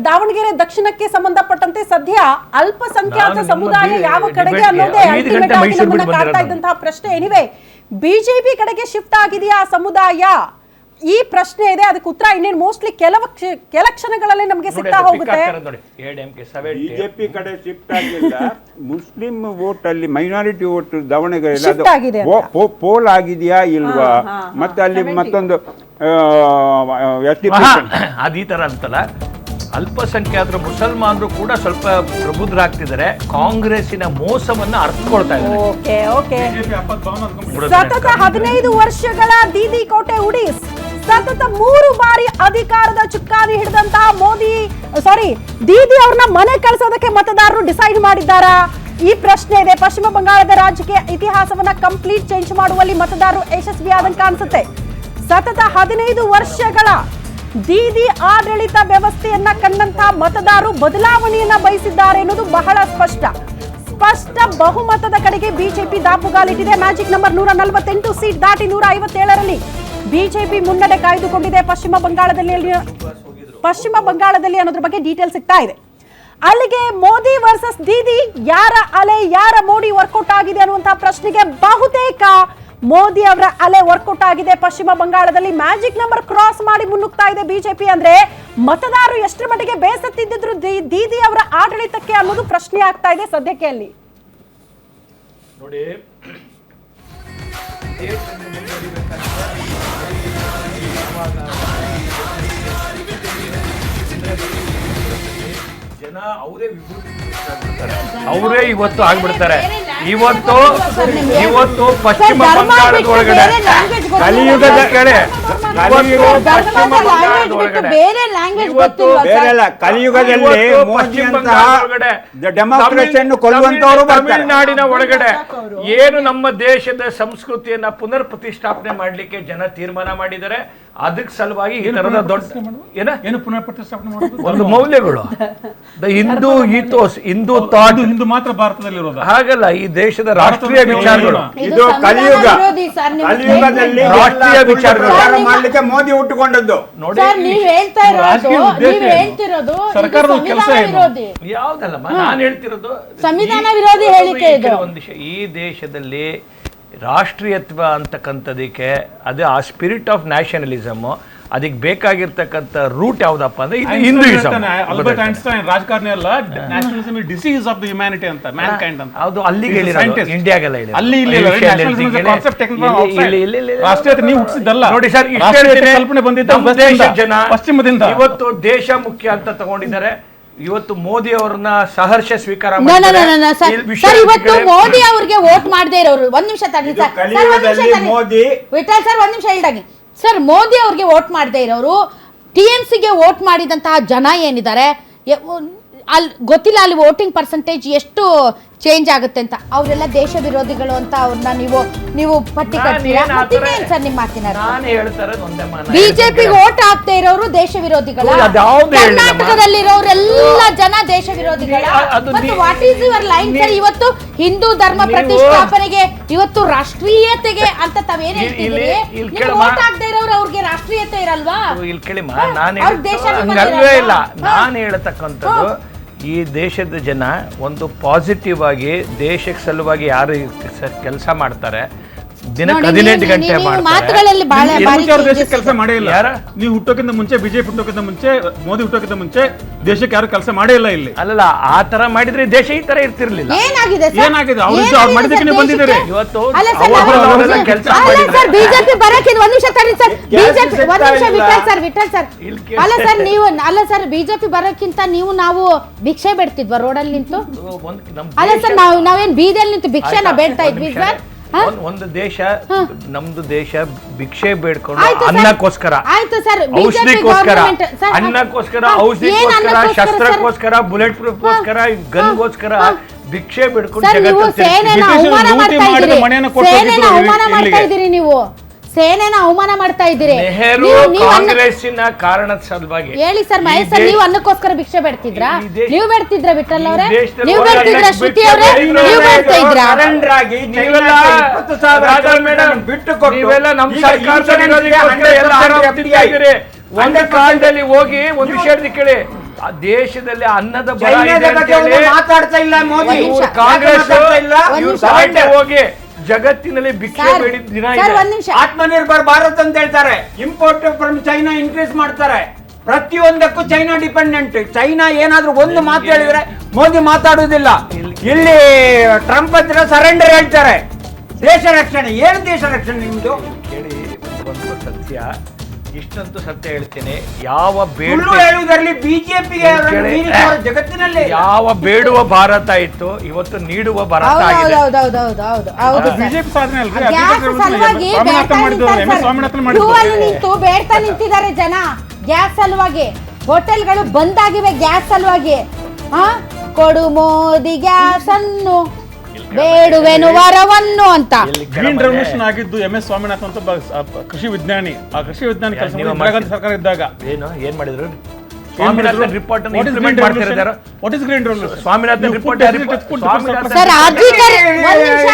ದಾವಣಗೆರೆ ದಕ್ಷಿಣಕ್ಕೆ ಸಂಬಂಧಪಟ್ಟಂತೆ ಸದ್ಯ ಅಲ್ಪಸಂಖ್ಯಾತ ಸಮುದಾಯ ಯಾವ ಕಡೆಗೆ ಅನ್ನೋದೇ ಅಲ್ಟಿಮೇಟ್ ಆಗಿ ನಮ್ಮನ್ನ ಕಾಡ್ತಾ ಇದ್ದಂತಹ ಪ್ರಶ್ನೆ. ಎನಿವೆ ಬಿಜೆಪಿ ಕಡೆಗೆ ಶಿಫ್ಟ್ ಆಗಿದೆಯಾ ಸಮುದಾಯ, ಈ ಪ್ರಶ್ನೆ ಇದೆ. ಅದಕ್ಕೆ ಉತ್ತರ ಇನ್ನೇನು ಮೋಸ್ಟ್ಲಿ ಕೆಲ ಕ್ಷಣಗಳಲ್ಲಿ ನಮಗೆ ಸಿಗ್ತಾ ಹೋಗುತ್ತೆ. ಬಿಜೆಪಿ ಕಡೆ ಶಿಫ್ಟ್ ಆಗಿಲ್ಲ, ಮುಸ್ಲಿಂ ವೋಟ್ ಅಲ್ಲಿ ಮೈನಾರಿಟಿ ವೋಟ್ ದಾವಣಗೆರೆ ಪೋಲ್ ಆಗಿದೆಯಾ ಇಲ್ವಾ, ಮತ್ತೆ ಅಲ್ಲಿ ಮತ್ತೊಂದು ಅದು ಈ ತರ ಅಂತಲ್ಲ, ಅಲ್ಪಸಂಖ್ಯಾತರು ಮುಸಲ್ಮಾನರು ಕೂಡ ಸ್ವಲ್ಪ ಪ್ರಬುದ್ಧರಾಗ್ತಿದ್ದಾರೆ, ಕಾಂಗ್ರೆಸ್ಸಿನ ಮೋಸವನ್ನ ಅರ್ಥಕೊಳ್ತಾ ಇದ್ದಾರೆ. ಸತತ 15 ವರ್ಷಗಳ ದೀದಿ ಕೋಟೆ ಉಡೀಸ್ ಸತತ 3 ಬಾರಿ ಅಧಿಕಾರದ ಚುಕ್ಕಾಣಿ ಹಿಡಿದಂತಹ ದೀದಿ ಅವ್ರನ್ನ ಮನೆ ಕಳಿಸೋದಕ್ಕೆ ಮತದಾರರು ಡಿಸೈಡ್ ಮಾಡಿದ್ದಾರಾ? ಈ ಪ್ರಶ್ನೆ ಇದೆ. ಪಶ್ಚಿಮ ಬಂಗಾಳದ ರಾಜಕೀಯ ಇತಿಹಾಸವನ್ನ ಕಂಪ್ಲೀಟ್ ಚೇಂಜ್ ಮಾಡುವಲ್ಲಿ ಮತದಾರರು ಯಶಸ್ವಿಯಾದಂಗೆ ಕಾಣಿಸುತ್ತೆ. ಸತತ 15 ವರ್ಷಗಳ ದೀದಿ ಆಡಳಿತ ವ್ಯವಸ್ಥೆಯನ್ನ ಕಂಡಂತಹ ಮತದಾರರು ಬದಲಾವಣೆಯನ್ನ ಬಯಸಿದ್ದಾರೆ ಎನ್ನುವುದು ಬಹಳ ಸ್ಪಷ್ಟ ಬಹುಮತದ ಕಡೆಗೆ ಬಿಜೆಪಿ ದಾಪುಗಾಲಿಟ್ಟಿದೆ. ಮ್ಯಾಜಿಕ್ ನಂಬರ್ 148 ಸೀಟ್ ದಾಟಿ 157ರಲ್ಲಿ ಬಿಜೆಪಿ ಮುನ್ನಡೆ ಕಾಯ್ದುಕೊಂಡಿದೆ ಪಶ್ಚಿಮ ಬಂಗಾಳದಲ್ಲಿ ಅನ್ನೋದ್ರ ಬಗ್ಗೆ ಡೀಟೇಲ್ ಸಿಗ್ತಾ ಇದೆ. ಅಲ್ಲಿಗೆ ಮೋದಿ ವರ್ಸಸ್ ದೀದಿ, ಯಾರ ಅಲೆ ಯಾರ ಮೋಡಿ ವರ್ಕೌಟ್ ಆಗಿದೆ ಅನ್ನುವಂತಹ ಪ್ರಶ್ನೆಗೆ ಬಹುತೇಕ ಮೋದಿ ಅವರ ಅಲೆ ವರ್ಕೌಟ್ ಆಗಿದೆ ಪಶ್ಚಿಮ ಬಂಗಾಳದಲ್ಲಿ. ಮ್ಯಾಜಿಕ್ ನಂಬರ್ ಕ್ರಾಸ್ ಮಾಡಿ ಮುನ್ನುಗ್ತಾ ಇದೆ ಬಿಜೆಪಿ. ಅಂದ್ರೆ ಮತದಾರರು ಎಷ್ಟರ ಮಟ್ಟಿಗೆ ಬೇಸತ್ತಿದ್ರು ದೀದಿ ಅವರ ಆಡಳಿತಕ್ಕೆ ಅನ್ನೋದು ಪ್ರಶ್ನೆ ಆಗ್ತಾ ಇದೆ ಸದ್ಯಕ್ಕೆ. ಅಲ್ಲಿ ನೋಡಿ, ಜನ ಅವರೇ ಇವತ್ತು ಆಗ್ಬಿಡ್ತಾರೆ. ಇವತ್ತು ಪಶ್ಚಿಮ ಬಂಗಾಳದ ಒಳಗಡೆ ಕಲಿಯುಗದ ಕಡೆ ಕಲಿಯುಗದಲ್ಲಿ ತಮಿಳುನಾಡಿನ ಒಳಗಡೆ ಏನು ನಮ್ಮ ದೇಶದ ಸಂಸ್ಕೃತಿಯನ್ನ ಪುನರ್ ಪ್ರತಿಷ್ಠಾಪನೆ ಮಾಡ್ಲಿಕ್ಕೆ ಜನ ತೀರ್ಮಾನ ಮಾಡಿದ್ದಾರೆ. ಅದಕ್ಕೆ ಸಲುವಾಗಿ ಈ ತರದ ದೊಡ್ಡ ಏನು ಪುನರ್ ಪ್ರತಿಷ್ಠಾಪನೆ ಮಾಡೋದು, ಒಂದು ಮೌಲ್ಯಗಳು, ಹಿಂದೂ ಈಥೋಸ್, ಹಿಂದೂ ಥಾಟ್, ಹಿಂದೂ ಮಾತ್ರ ಭಾರತದಲ್ಲಿರೋದು ಹಾಗಲ್ಲ, ಈ ದೇಶದ ರಾಷ್ಟ್ರೀಯ ವಿಚಾರಗಳು. ಇದು ಕಲಿಯುಗದಲ್ಲಿ ರಾಷ್ಟ್ರೀಯ ವಿಚಾರಗಳು ಮಾಡ್ಲಿಕ್ಕೆ ಮೋದಿ ಹುಟ್ಟುಕೊಂಡದ್ದು. ನೋಡಿ, ಸರ್ಕಾರದ ಕೆಲಸ ಯಾವ್ದಲ್ಲಮ್ಮ ನಾನು ಹೇಳ್ತಿರೋದು, ಸಂವಿಧಾನ ವಿರೋಧಿ ಹೇಳಿಕೆ ಇದು. ಒಂದು ಈ ದೇಶದಲ್ಲಿ ರಾಷ್ಟ್ರೀಯತ್ವ ಅಂತಕ್ಕಂಥದಕ್ಕೆ ಅದು ಆ ಸ್ಪಿರಿಟ್ ಆಫ್ ನ್ಯಾಷನಲಿಸಮ್, ಅದಕ್ಕೆ ಬೇಕಾಗಿರ್ತಕ್ಕಂಥ ರೂಟ್ ಯಾವ್ದಪ್ಪ ಅಂದ್ರೆ ಇದು ಹಿಂದೂಯಿಸಂ. ಆಲ್ಬರ್ಟ್ ಐನ್ಸ್ಟೈನ್ ರಾಜಕಾರಣಿ ಅಲ್ಲ, nationalism is disease of the humanity ಅಂತ, ಮ್ಯಾನ್ಕೈಂಡ್ ಅಂತ. ಹೌದು, ಅಲ್ಲಿಗೆ ಹೇಳಿರೋದು, ಇಂಡಿಯಾಗೆಲ್ಲ ಹೇಳಿರೋದು. ಅಲ್ಲಿ ರಾಷ್ಟ್ರೀಯತೆ ನೀವು ಹುಟ್ಟಿಸಿದ್ದಲ್ಲ ನೋಡಿ ಸರ್, ಕಲ್ಪನೆ ಬಂದಿದ್ದ ಜನ ಪಶ್ಚಿಮದಿಂದ ಇವತ್ತು ದೇಶ ಮುಖ್ಯ ಅಂತ ತಗೊಂಡಿದ್ದಾರೆ. ಇವತ್ತು ಮೋದಿ ಅವ್ರನ್ನ ಸಹರ್ಷ ಸ್ವೀಕಾರ ಇವತ್ತು ಮೋದಿ ಅವ್ರಿಗೆ ವೋಟ್ ಮಾಡದೇ ಇರೋರು, ಒಂದ್ ನಿಮಿಷ ತಡಿ ಸರ್, ವಿಠಲ್ ಸರ್ ಒಂದ್ ನಿಮಿಷ ಹೇಳಿದಾಗಿ ಸರ್, ಮೋದಿ ಅವ್ರಿಗೆ ವೋಟ್ ಮಾಡದೇ ಇರೋರು TMCಗೆ ವೋಟ್ ಮಾಡಿದಂತಹ ಜನ ಏನಿದ್ದಾರೆ ಅಲ್ಲಿ ಗೊತ್ತಿಲ್ಲ, ಅಲ್ಲಿ ವೋಟಿಂಗ್ ಪರ್ಸೆಂಟೇಜ್ ಎಷ್ಟು ಚೇಂಜ್ ಆಗುತ್ತೆ ಅಂತ. ಅವರೆಲ್ಲ ದೇಶ ವಿರೋಧಿಗಳು ಅಂತ ಅವ್ರನ್ನ ನೀವು ಪಟ್ಟಿ ಕಟ್ತೀರಾ ಸರ್? ನಿಮ್ಮ ಮಾತಿನ ಬಿಜೆಪಿ ವೋಟ್ ಹಾಕ್ತಾ ಇರೋರು ದೇಶ ವಿರೋಧಿಗಳ, ಕರ್ನಾಟಕದಲ್ಲಿರೋರೆಲ್ಲ ಜನ ದೇಶ ವಿರೋಧಿಗಳ. What is your line sir? ಇವತ್ತು ಹಿಂದೂ ಧರ್ಮ ಪ್ರತಿಷ್ಠಾಪನೆಗೆ, ಇವತ್ತು ರಾಷ್ಟ್ರೀಯತೆಗೆ ಅಂತ ತಾವೇನ್ ಹೇಳ್ತಿದ್ದೀರಿ? ವೋಟ್ ಹಾಕ್ತಾ ಇರೋರು ಅವ್ರಿಗೆ ರಾಷ್ಟ್ರೀಯತೆ ಇರಲ್ವಾ? ಇಲ್ಲ, ನಾನು ಹೇಳ್ತಕ್ಕಂಥದ್ದು ಈ ದೇಶದ ಜನ ಒಂದು ಪಾಸಿಟಿವ್ ಆಗಿ ದೇಶಕ್ಕೆ ಸಲುವಾಗಿ ಯಾರು ಕೆಲಸ ಮಾಡ್ತಾರೆ, ದಿನಕ್ಕೆ 18 ಗಂಟೆ ಕೆಲಸ ಮಾಡೇ ಇಲ್ಲ. ನೀವು ಹುಟ್ಟೋಕ್ಕಿಂತ ಮುಂಚೆ, ಬಿಜೆಪಿ ಹುಟ್ಟೋಕ್ಕಿಂತ ಮುಂಚೆ, ಮೋದಿ ಹುಟ್ಟೋಕ್ಕಿಂತ ಮುಂಚೆ ದೇಶಕ್ಕೆ ಯಾರು ಕೆಲಸ ಮಾಡೇ ಇಲ್ಲ ಇಲ್ಲಿ. ಅಲ್ಲ, ಆ ತರ ಮಾಡಿದ್ರೆ ದೇಶ ಈ ತರ ಇರ್ತಿರ್ಲಿಲ್ಲ. ಏನಾಗಿದೆ ಅವ್ರು ಮಾಡಿದಕ್ಕೆ ನೀವು ಬಂದಿದ್ದೀರಿ ಇವತ್ತು. ಬಿಜೆಪಿ ಬರಕ್ಕೆ ಒಂದ್ ನಿಮಿಷ ತಡಿ ಸರ್, ವಿಠಲ್ ಸರ್ ಅಲ್ಲ ಸರ್, ನೀವು ಅಲ್ಲ ಸರ್, ಬಿಜೆಪಿ ಬರೋಕ್ಕಿಂತ ನಾವು ಭಿಕ್ಷೆ ಬೇಡ್ತಿದ್ವಾ ರೋಡಲ್ಲಿ ನಿಂತು? ಅಲ್ಲ ಸರ್, ನಾವೇನ್ ಬೀದಿಯಲ್ಲಿ ನಿಂತು ಭಿಕ್ಷೆನ ಬೇಡ್ತಾ ಇದ್ವಿ ಸರ್? ಒಂದು ದೇಶ, ನಮ್ದು ದೇಶ ಭಿಕ್ಷೆ ಬೇಡ್ಕೊಂಡು ಅನ್ನಕ್ಕೋಸ್ಕರ, ಔಷಧಿಗೋಸ್ಕರ, ಅನ್ನಕ್ಕೋಸ್ಕರ, ಔಷಧಿಗೋಸ್ಕರ, ಶಸ್ತ್ರಕ್ಕೋಸ್ಕರ, ಬುಲೆಟ್ ಪ್ರೂಫ್ಗೋಸ್ಕರ, ಗನ್ಗೋಸ್ಕರ ಭಿಕ್ಷೆ ಬೇಡ್ಕೊಂಡು ಸೇನೆನ ಅವಮಾನ ಮಾಡ್ತಾ ಇದ್ದೀರಿ. ನೆಹರು ಕಾಂಗ್ರೆಸ್ಸಿನ ಕಾರಣದ ಸಲುವಾಗಿ ಹೇಳಿ ಸರ್, ಮಹೇಶ್ ಸರ್, ನೀವು ಅನ್ನಕ್ಕೋಸ್ಕರ ಭಿಕ್ಷೆ ಬೇಡ್ತಿದ್ರಾ? ನೀವು ಬೇಡ್ತಿದ್ರ ವಿಠಲ್ ಅವರೇ? ನೀವು ಬೇಡ್ತಿದ್ರ ಶ್ರುತಿ ಅವರೇ? ನೀವು ಬೇಡ್ತಾ ಇದ್ರಾ? ನೀವೆಲ್ಲ ನಮ್ಮ ಸರ್ಕಾರದ ಒಂದು ಕಾಲದಲ್ಲಿ ಹೋಗಿ ಒಂದು ವಿಷಯ ಕೇಳಿ, ಆ ದೇಶದಲ್ಲಿ ಅನ್ನದ ಬರ ಚೈನಾದ ಇದೆ ಬಗ್ಗೆ ಅಂತೇಳಿ ಒಂದು ಮಾತಾಡ್ತಾ ಇಲ್ಲ ಮೋದಿ. ಒಂದ್ ನಿಮಿಷ. ಕಾಂಗ್ರೆಸ್ ಮಾತಾಡ್ತಾ ಇಲ್ಲ. ಒಂದ್ ಸಾಯ್ತಾ ಹೋಗಿ ಜಗತ್ತಿನಲ್ಲಿ ಭಿಕ್ಷೆ ಸರ್, ಬೇಡಿದ ದಿನ ಸರ್, ಇದೆ. ಒಂದ್ ನಿಮಿಷ. ಆತ್ಮನಿರ್ಭರ್ ಭಾರತ್ ಅಂತ ಹೇಳ್ತಾರೆ, ಇಂಪೋರ್ಟ್ ಫ್ರಮ್ ಚೈನಾ ಇನ್ಕ್ರೀಸ್ ಮಾಡ್ತಾರೆ, ಪ್ರತಿಯೊಂದಕ್ಕೂ ಚೈನಾ ಡಿಪೆಂಡೆಂಟ್. ಚೈನಾ ಏನಾದ್ರೂ ಒಂದು ಮಾತು ಹೇಳಿದ್ರೆ ಮೋದಿ ಮಾತಾಡುವುದಿಲ್ಲ. ಇಲ್ಲಿ ಟ್ರಂಪ್ ಹತ್ರ ಸರೆಂಡರ್ ಹೇಳ್ತಾರೆ. ದೇಶ ರಕ್ಷಣೆ ಏನು ದೇಶ ರಕ್ಷಣೆ ನಿಮ್ದು? ಕೇಳಿ ಒಂದು ಸತ್ಯ, ಇಷ್ಟಂತೂ ಸತ್ಯ ಹೇಳ್ತೀನಿ. ಯಾವ ಸುಳ್ಳು ಹೇಳುವುದರಲ್ಲಿ ಬಿಜೆಪಿಗೆ ಜಗತ್ತಿನಲ್ಲಿ ಯಾವ ಬೇಡುವ ಭಾರತ ಇತ್ತು, ಇವತ್ತು ನೀಡುವ ಭಾರತ ಆಗಿದೆ. ಹೌದು ಬಿಜೆಪಿ ಸಾಧನೆ ಅಲ್ರಿ, ಗ್ಯಾಸ್ ಸಲುವಾಗಿ ಸ್ವಾಮಿನಾಥನ್ ಮಾಡಿದ್ರು, ಎಂ ಎಸ್ ಸ್ವಾಮಿನಾಥನ್ ಮಾಡಿದ್ರು. ಕ್ಯೂ ಅಲ್ಲಿ ನಿಂತು ಬೇಡ್ತಾ ನಿಂತಿದ್ದಾರೆ ಜನ ಗ್ಯಾಸ್ ಸಲುವಾಗಿ. ಹೋಟೆಲ್ಗಳು ಬಂದ್ ಆಗಿವೆ ಗ್ಯಾಸ್ ಸಲುವಾಗಿ. ಕೊಡು ಮೋದಿ ಗ್ಯಾಸ್ ಅನ್ನು, ಬೇಡುವೆನು ವರವನ್ನು ಅಂತ. ಗ್ರೀನ್ ರೆವಲ್ಯೂಷನ್ ಆಗಿದ್ದು ಎಂ ಎಸ್ ಸ್ವಾಮಿನಾಥನ್ ಅಂತ ಕೃಷಿ ವಿಜ್ಞಾನಿ. ಆ ಕೃಷಿ ವಿಜ್ಞಾನಿ ಕೆಲಸ ಇಂದಿರಾ ಗಾಂಧಿ ಸರ್ಕಾರ ಇದ್ದಾಗ ಏನ್ ಮಾಡಿದ್ರು? ಸ್ವಾಮಿನಾಥನ್ ರಿಪೋರ್ಟ್ ಅನ್ನು ಇಂಪ್ಲಿಮೆಂಟ್ ಮಾಡ್ತಿದ್ದಾರೆ. What is green revolution? Swaminathan report sir, ಅಧಿಕಾರಿ ಒಂದ್ ನಿಮಿಷ